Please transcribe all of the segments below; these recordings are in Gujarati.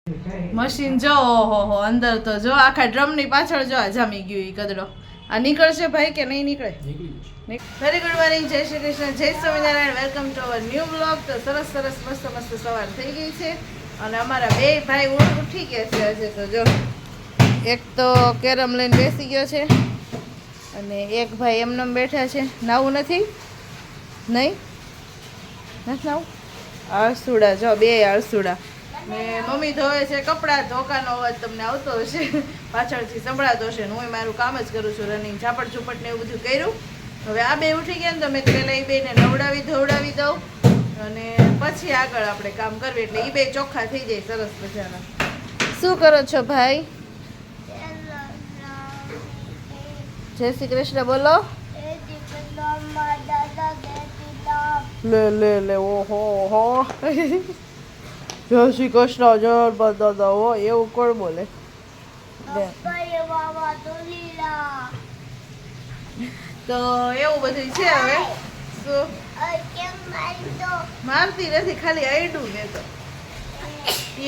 મશીન જો ઓહો અંદર તો જો આખા ડ્રમની પાછળ જો આ જામી ગયું ઈ કદડો. આ નીકળશે ભાઈ કે નહીં નીકળે? વેરી ગુડ મોર્નિંગ, જય શ્રી કૃષ્ણ, જય Swaminarayan, welcome to our new blog. તો સરસ સરસ મસ્ત મસ્ત સવાર થઈ ગઈ છે અને અમારા બે ભાઈ ઉઠી ગયા છે આજે. તો જો એક તો કેરમ લઈને બેસી ગયો છે અને એક ભાઈ એમનેમ બેઠા છે. નાવું નથી? નહીં નથી નાવું? આળસુડા જો બે આળસુડા. ને મમ્મી ધોવે છે કપડાં. ધોકાનો અવાજ તમને આવતો હશે, પાછળથી સંભળાતો હશે. હું મારું કામ જ કરું છું, રનિંગ ઝાપટ ઝૂપટ ને એવું બધું કર્યું. હવે આ બે ઉઠી ગયા ને તો મેં પહેલાં એ બેને નવડાવી ધોવડાવી દઉં અને પછી આગળ આપણે કામ કરવી એટલે એ બે ચોખ્ખા થઈ જાય સરસ મજાના. શું કરો છો ભાઈ? જય શ્રી કૃષ્ણ બોલો. લે લે લે ઓહો હો જય શ્રી કૃષ્ણ જય દાદા હો એવું કોણ બોલે? તો એવું બધું છે. હવે શું મારતી નથી, ખાલી અડ્યું મેં તો.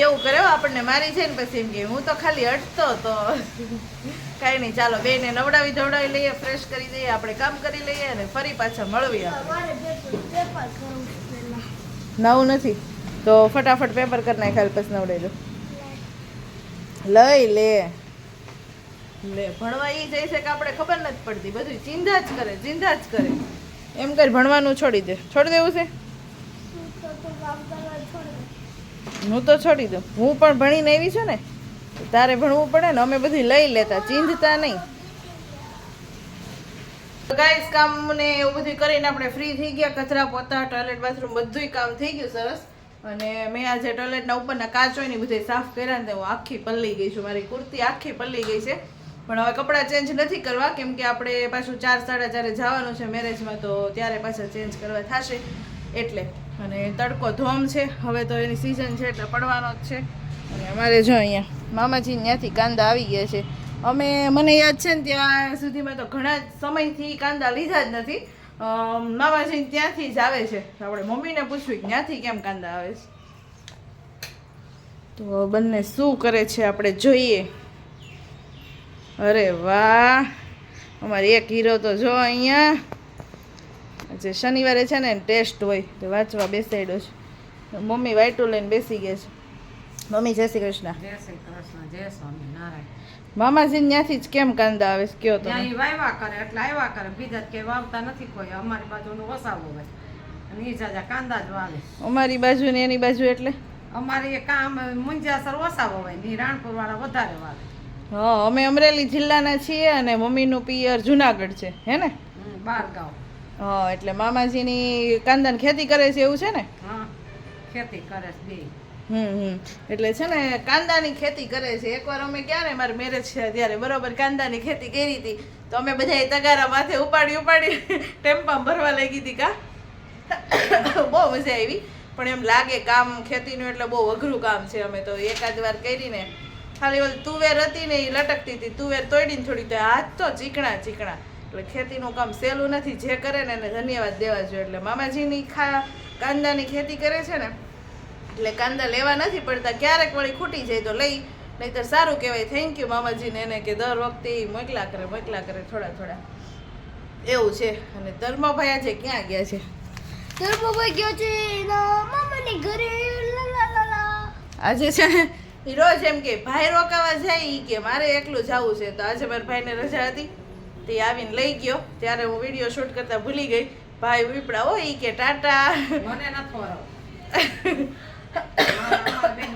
એવું કરે આપણને મારી છે ને પછી એમ કે હું તો ખાલી અડતો તો. કાંઈ નહીં, ચાલો બેને નવડાવી ધોવડાવી લઈએ, ફ્રેશ કરી દઈએ, આપણે કામ કરી લઈએ અને ફરી પાછા મળવી. નવું નથી તો ફટાફટ પેપર કરી નાખ, પછી નવડાવી દો. લઈ લે લે ભણવા એ જાય છે કે આપણે ખબર નથી પડતી, બધું ચિંતા જ કરે ચિંતા જ કરે. એમ કરી ભણવાનું છોડી દે. છોડી દેવું છે? હું તો છોડી દઉં. હું પણ ભણીને આવી છું ને, તારે ભણવું પડે ને. અમે બધી લઈ લેતા, ચિંધતા નહીં. ગાઈસ કામ ને એવું બધું કરીને આપણે ફ્રી થઈ ગયા. કચરા પોતા ટોયલેટ બાથરૂમ બધુંય કામ થઈ ગયું સરસ. અને મેં આજે ટોયલેટના ઉપરના કાચ હોય ને બધે સાફ કર્યા ને હું આખી પલળી ગઈ છું. મારી કુર્તી આખી પલળી ગઈ છે. પણ હવે કપડાં ચેન્જ નથી કરવા કેમ કે આપણે પાછું 4 સાડા 4 જવાનું છે મેરેજમાં, તો ત્યારે પાછા ચેન્જ કરવા થશે એટલે. અને તડકો ધોમ છે, હવે તો એની સિઝન છે એટલે પડવાનો જ છે. અને અમારે જો અહીંયા મામાજી ત્યાંથી કાંદા આવી ગયા છે. મને યાદ છે ને ત્યાં સુધીમાં તો ઘણા સમયથી કાંદા લીધા જ નથી. મામાજી ત્યાંથી જ આવે છે. આપણે મમ્મીને પૂછવી ત્યાંથી કેમ કાંદા આવે છે. તો બંને શું કરે છે આપણે જોઈએ. અરે વાહ, અમારી એક હીરો તો જો અહીંયા આજે શનિવારે છે ને ટેસ્ટ હોય તો વાંચવા બેસાડ્યો છે. મમ્મી વાઈટું લઈને બેસી ગયા છે. મમ્મી જય શ્રી કૃષ્ણ. જય શ્રી કૃષ્ણ, જય સ્વામિનારાયણ. મામાજી ત્યાંથી જ કેમ કાંદા આવે કયો તો? વાવ્યા કરે એટલે આવ્યા કરે, બીજા કે વાવતા નથી કોઈ. અમારી બાજુનું વસાવો હોય અને એ જાજા કાંદા જ વાવે. અમારી બાજુ ને એની બાજુ એટલે અમારી એ કામ મુંજાસર વસાવો હોય ને રાણપુર વાળા વધારે વાવે. હા, અમે અમરેલી જિલ્લાના છીએ અને મમ્મીનું પિયર જુનાગઢ છે હે ને? 12 ગાંવ. હા, એટલે મામાજીની કાંદાની ખેતી કરે છે એવું છે ને? હા, ખેતી કરે છે બે. એટલે છે ને કાંદાની ખેતી કરે છે. એકવાર અમે ક્યારે મારે મેરેજ છે ત્યારે બરોબર કાંદાની ખેતી કરી હતી તો અમે બધા તગારા માથે ઉપાડી ટેમ્પા ભરવા લાગી હતી. કા બહુ મજા આવી. પણ એમ લાગે કામ ખેતીનું એટલે બહુ અઘરું કામ છે. અમે તો એકાદ વાર કરીને ખાલી ઓલી તુવેર હતી ને એ લટકતી હતી, તુવેર તોડીને થોડી. તો હાથ તો ચીકણા એટલે ખેતીનું કામ સહેલું નથી. જે કરે ને એને ધન્યવાદ દેવા જોઈએ. એટલે મામાજીની કાંદાની ખેતી કરે છે ને એટલે કાંદા લેવા નથી પડતા. ક્યારેક વળી ખૂટી જાય તો લઈ, નહીંતર સારું કહેવાય. થેન્ક યુ મામાજીને એને કે દર વખતે મોકલા કરે થોડા થોડા એવું છે. અને ધર્મભાઈ આજે ક્યાં ગયા છે? ધર્મભાઈ ગયો છે મામાની ઘરે. આજે છે ને એ રોજ એમ કે ભાઈ રોકાવા જાય ઈ કે મારે એકલું જવું છે. તો આજે મારા ભાઈને રજા હતી તે આવીને લઈ ગયો. ત્યારે હું વિડીયો શૂટ કરતા ભૂલી ગઈ. ભાઈ ઉપડા હો ઈ કે ટાટા. મને નથી વરાવ.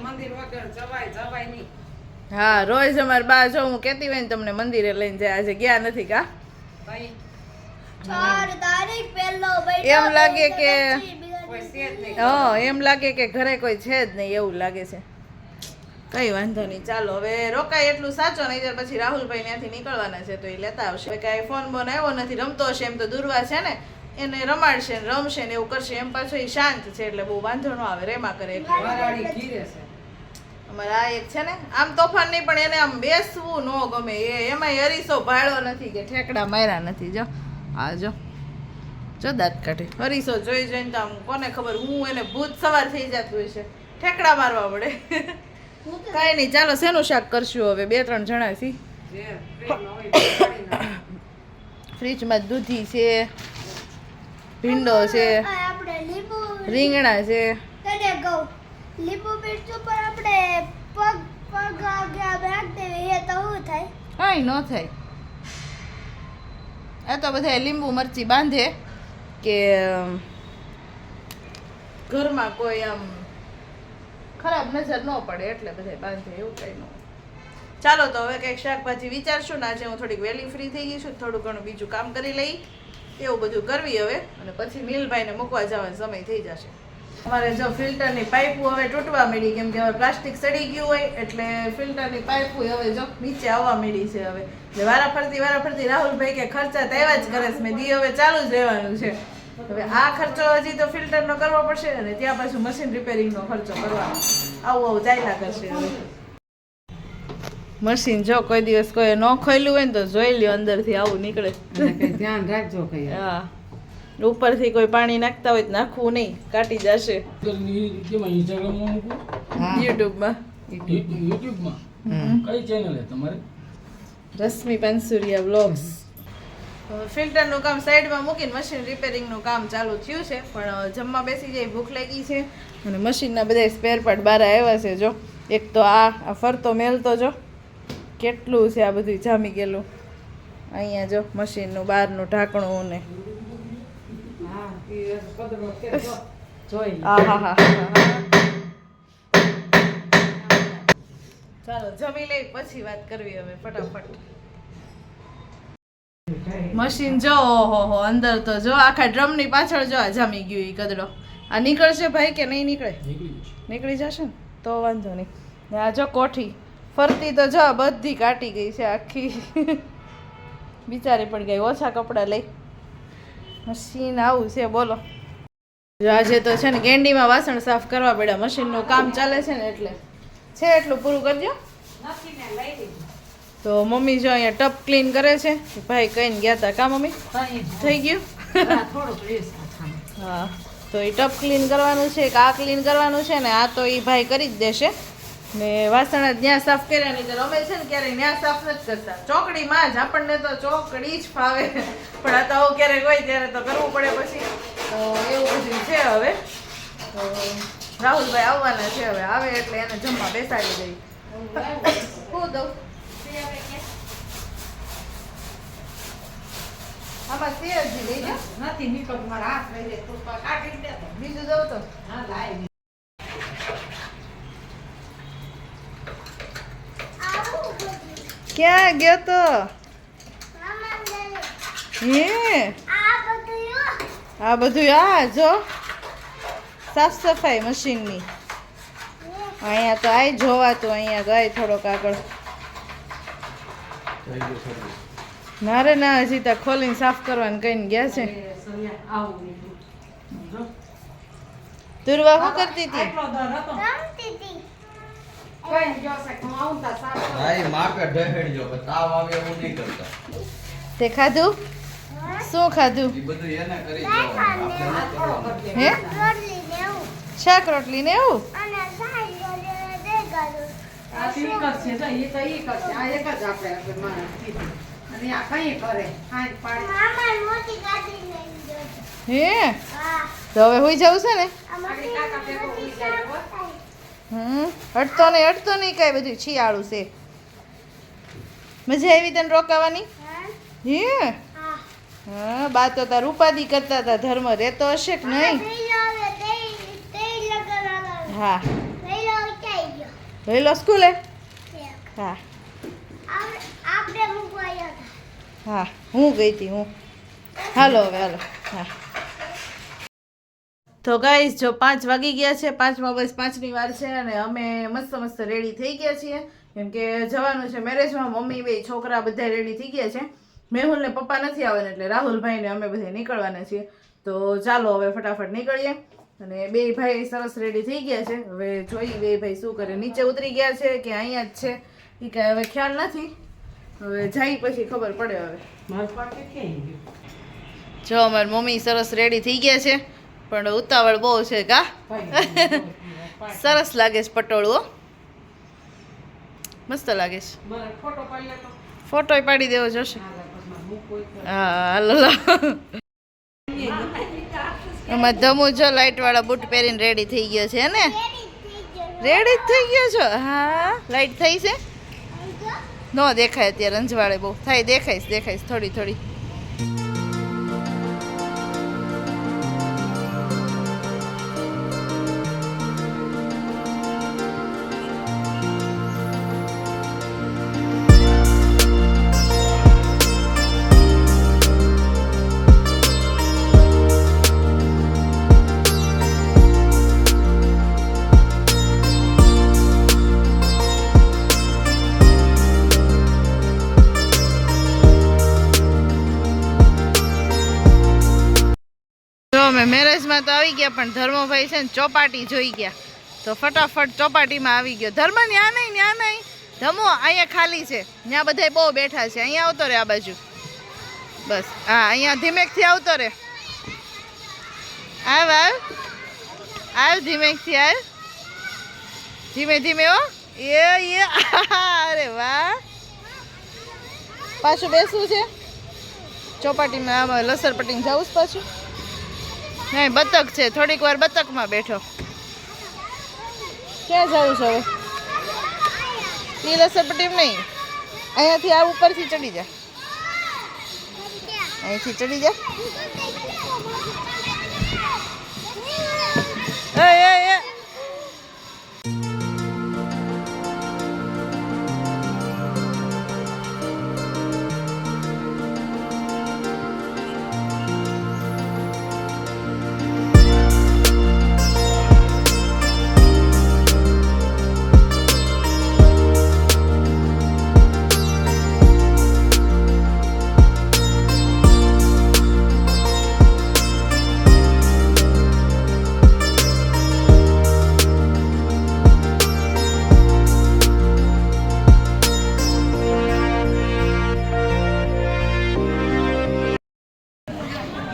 મંદિર વગર જવાય નહીં. હા, રોજ અમારે બા જો હું કહેતી હોય ને તમને મંદિરે લઈને જાય. આજે ગયા નથી કા? ભાઈ 4 તારીખ પહેલો એમ લાગે કે કોઈ છે જ નહીં. હા, એમ લાગે કે ઘરે કોઈ છે જ નહીં એવું લાગે છે. કઈ વાંધો નહીં, ચાલો હવે રોકાય એટલું સાચો. નહીં ત્યારે પછી રાહુલભાઈ ત્યાંથી નીકળવાના છે તો એ લેતા આવશે. કાંઈ ફોન બોન આવ્યો નથી, રમતો હશે. એમ તો દુર્વા છે ને એને રમાડશે ને રમશે ને એવું કરશે. એમ પાછો એ શાંત છે એટલે બહુ વાંધો ન આવે, રેમા કરે. વરાળી ઘીરે છે અમારે આ એક છે ને આમ તોફાન નહીં પણ એને આમ બેસવું ન ગમે. એમાંય હરીસો ભાળ્યો નથી કે ઠેકડા માર્યા નથી. જો આ જો દાંત કાઢે. હરીસો જોઈ જોઈને તો આમ કોને ખબર હું એને ભૂત સવાર થઈ જતું હોય છે. ઠેકડા મારવા પડે. કાંઈ નહીં, ચાલો શેનું શાક કરશું હવે? 2-3 જણા છીએ. જે ફ્રીજમાં હોય તે કાઢી નાખો. ફ્રીજમાં દૂધી છે, ભીંડો છે, આપણે લીંબુ રીંગણા છે. તને કહું લીંબુ મિરચું પર આપણે પગ પગ આગળ રાખી દેવી એ તો શું થાય? કાંઈ ન થાય. આ તો બધા લીંબુ મરચી બાંધે કે ઘરમાં કોઈ આમ ખરાબ નજર ન પડે એટલે બધા બાંધે, એવું કંઈ ન હોય. ચાલો તો હવે કંઈક શાકભાજી વિચારશું ને. આજે હું થોડીક વહેલી ફ્રી થઈ ગઈ છું, થોડું ઘણું બીજું કામ કરી લઈ, એવું બધું કરવી હવે. અને પછી મિલભાઈને મૂકવા જવાનો સમય થઈ જશે. અમારે જો ફિલ્ટરની પાઇપો હવે તૂટવા માંડી, કેમ કે હવે પ્લાસ્ટિક સડી ગયું હોય એટલે ફિલ્ટરની પાઇપો હવે જો નીચે આવવા માંડી છે. હવે એટલે વારાફરતી રાહુલભાઈ કે ખર્ચા તો એવા જ કરે છે. મેં દી હવે ચાલુ જ રહેવાનું છે. હવે આ ખર્ચો હજી તો ફિલ્ટરનો કરવો પડશે અને ત્યાં પાછું મશીન રિપેરિંગનો ખર્ચો કરવાનો. આવું ચાલ્યા કરશે હવે. મશીન જો કોઈ દિવસ કોઈ ન ખોલ્યું હોય ને તો જોઈ લ્યો, અંદરથી આવું નીકળે. અને કંઈ ધ્યાન રાખજો કઈ. હા, ઉપરથી કોઈ પાણી નાખતા હોય તો નાખવું નહીં, કાટી જશે. યુટ્યુબમાં કઈ ચેનલ છે તમારે? રશ્મિ પાનસુરિયા વ્લોગ્સ. ફિલ્ટરનું કામ સાઈડમાં મૂકીને મશીન રિપેરિંગનું કામ ચાલુ થયું છે. પણ જમવા બેસી જાય, ભૂખ લાગી છે અને મશીનના બધા સ્પેર પાર્ટ બહાર આવ્યા છે. જો એક તો આ ફરતો મેલ તો જો કેટલું છે આ બધું જામી ગયેલું. અહીંયા જો મશીનનું બહારનું ઢાંકણું ને હા એ કદરો કે જોઈ લે. આહાહા. ચાલો જમી લઈ પછી વાત કરવી હવે ફટાફટ. મશીન જો ઓહો અંદર તો જો આખા ડ્રમની પાછળ જો આ જામી ગયું ઈ કદડો. આ નીકળશે ભાઈ કે નહીં નીકળે? નીકળી જશે ને તો વાંધો નહીં. ને આ જો કોઠી ફરતી તો જો બધી કાટી ગઈ છે આખી. બિચારી પણ ગઈ ઓછા કપડાં લઈ. મશીન આવું છે બોલો. આજે તો છે ને ગેંડીમાં વાસણ સાફ કરવા પડ્યા, મશીનનું કામ ચાલે છે ને એટલે. છે એટલું પૂરું કરજો. નથી ને લઈ લીધું. તો મમ્મી જો અહીંયા ટપ ક્લીન કરે છે. ભાઈ કહીને ગયા હતા કા મમ્મી? થઈ ગયું? થોડુંક રેસ ખાવાનું. હા, તો એ ટપ ક્લીન કરવાનું છે કે આ ક્લીન કરવાનું છે ને આ તો એ ભાઈ કરી જ દેશે. ને વાસણ જ ત્યાં સાફ કર્યા નહીં તો અમે છે ને ક્યારેય ત્યાં સાફ નથી કરતા. ચોકડીમાં જ આપણને તો ચોકડી જ ફાવે, પણ આ તો આવું ક્યારેક હોય ત્યારે તો કરવું પડે પછી. તો એવું બધું છે હવે. તો રાહુલભાઈ આવવાના છે, હવે આવે એટલે એને જમવા બેસાડી દઈ. હું દઉં આમાં તેજી લઈ જા. નથી નીકળતું, મારા હાથ લઈ જાય તો કાઢી દે તો. બીજું દઉં તો હા લાવી. આવું બધું ક્યાં ગયો તો? મામા હે આ બધું આ બધું આ જો સાફ સફાઈ મશીનની. અહીંયા તો આય જોવાતું, અહીંયા ગઈ થોડોક આગળ. ના રે ના, હજી તો ખોલીને સાફ કરવાનું કહીને ગયા છે. આવું નીકળું. જો. તુરવા શું કરતી હતી? આટલો દર હતો. રમતી હતી. કઈ ગયો છે હું આવું તા સાફ કરું. ભાઈ માપે ઢહેડજો પણ તાવ આવે એવું નહીં કરતા. તે ખાધું? શું ખાધું? એ બધું એને કરી દેવાનું. આપણે આ નથી થોડો કરવાનું. કરી હે? દે. રોટલી ને એવું શાક રોટલી ને એવું? અને સાઈડ દે ગાડું. આ તો ઈ કરશે તો ઈ તો ઈ કરશે. આ એક જ આપણે માણસ કીધું. અને આ કઈ કરે હાથ પાડી. મામા મોટી ગાડી લઈ ગયો. હે હા તો હવે હોઈ જવું છે ને? આ મોટી કાકા ભેગો મોટી ઉઈ જાય હો. હટતો નહીં કાંઈ, બધું શિયાળું છે. મજા આવી તને રોકાવાની? હે હા હા, બા તો તાર ઉપાધિ કરતા હતા. ધર્મ રહેતો હશે કે નહીં? હા, લઈ લો સ્કૂલે. હા હા, હું ગઈ હતી હું. હાલો હવે હાલો. હા તો ગાઈસ જો 5 વાગી ગયા છે, 5માં બસ 5ની વાર છે અને અમે મસ્ત મસ્ત રેડી થઈ ગયા છીએ કેમ કે જવાનું છે મેરેજમાં. મમ્મી બે છોકરા બધા રેડી થઈ ગયા છે. મેહુલ ને પપ્પા નથી આવવાના એટલે રાહુલભાઈ ને અમે બધા નીકળવાના છીએ. તો ચાલો હવે ફટાફટ નીકળીએ. અને બે ભાઈ સરસ રેડી થઈ ગયા છે. હવે જોઈએ બે ભાઈ શું કરે, નીચે ઉતરી ગયા છે કે અહીંયા જ છે એ કાંઈ હવે ખ્યાલ નથી. હવે જાય પછી ખબર પડે. હવે મારું પાકે ક્યાં ગયું? જો અમારી મમ્મી સરસ રેડી થઈ ગયા છે પણ ઉતાવળ બહુ છે કા? સરસ લાગે છે પટોળું. મસ્ત લાગે છે. મારે ફોટો પાડી લેતો ફોટોય પાડી દેવો જોશે. હાલે પછી બુક હોય તો હા હાલો લો. એમાં ધમુ જો લાઇટવાળા બૂટ પહેરીને રેડી થઈ ગયો છે ને? રેડી જ થઈ ગયો છો? હા લાઈટ થઈ છે? નો દેખાય અત્યારે અંજવાળે બહુ થાય. દેખાઈશ થોડી થોડી. જો અમે મેરેજમાં તો આવી ગયા, પણ ધર્મભાઈ છે ને ચોપાટી જોઈ ગયા તો ફટાફટ ચોપાટીમાં આવી ગયો. ધર્મ ન્યા નહીં ધમો અહીંયા ખાલી છે, ત્યાં બધા બહુ બેઠા છે. અહીંયા આવતો રે આ બાજુ, બસ હા અહીંયા ધીમેકથી આવતો રે. આવ ધીમેકથી આવ, ધીમે હો. એ અરે વાહ. પાછું બેસવું છે ચોપાટીમાં, આમાં લસરપટ્ટીમાં જવું છે પાછું. નહીં બતક છે, થોડીક વાર બતકમાં બેઠો. ક્યાં જવું છે હવે? એ લસરપટ્ટીમાં નહીં, અહીંયાથી આ ઉપરથી ચડી જા, અહીંથી ચડી જા. એ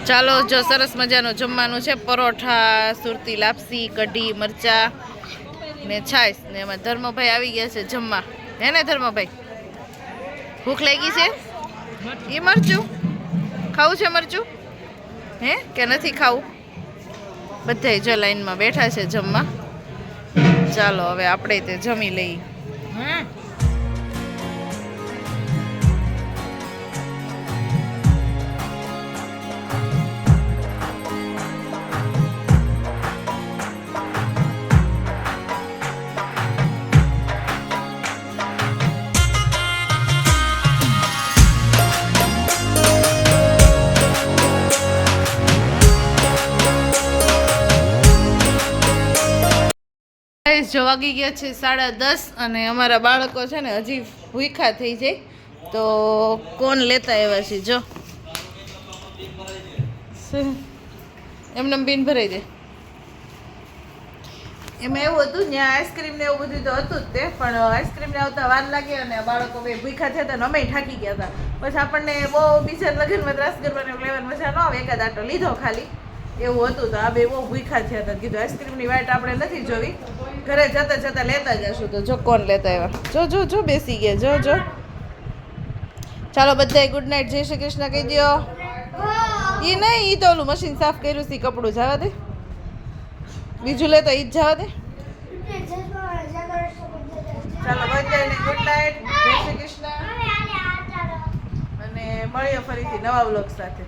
ચાલો જો સરસ મજાનું જમવાનું છે. પરોઠા, સુરતી લાપસી, કઢી, મરચા ને છાશ ને એમાં ધર્મભાઈ આવી ગયા છે જમવા. હે ને ધર્મભાઈ? ભૂખ લાગી છે? એ મરચું ખાવું છે? મરચું હે કે નથી ખાવું? બધાય જો લાઈનમાં બેઠા છે જમવા. ચાલો હવે આપણે તે જમી લઈએ. હા જો વાગી ગયા છે 10:30 અને અમારા બાળકો છે ને હજી ભૂખ્યા થઈ જાય તો કોણ લેતા આવ્યા છે. જો એમને બિન ભરાઈ દે. એમાં એવું હતું ત્યાં આઈસ્ક્રીમ ને એવું બધું તો હતું જ તે, પણ આઈસ્ક્રીમ ને આવતા વાર લાગે અને બાળકો બે ભૂખ્યા થયા હતા ને અમે થાકી ગયા હતા. પછી આપણને બહુ બીજા લગ્નમાં ત્રાસ કરવાની લેવાની મજા ન આવે, એકાદ આટો લીધો ખાલી એવું હતું. તો આ બે બહુ ભૂખ્યા થયા હતા. કીધું આઈસ્ક્રીમની વાટ આપણે નથી જોવી, ઘરે જતા લેતા જશું. તો જો કોણ લેતા આવ્યા. જો બેસી ગયા. જો ચાલો બધાય ગુડ નાઇટ, જય શ્રી કૃષ્ણ કહી દો. એ નહીં, એ તો ઓલું મશીન સાફ કર્યું છે કપડું જવા દે. બીજું લે તો ઈ જ જવા દે. ચાલો બધાને ગુડ નાઇટ, જય શ્રી કૃષ્ણ અને મળીએ ફરીથી નવા વ્લોગ સાથે.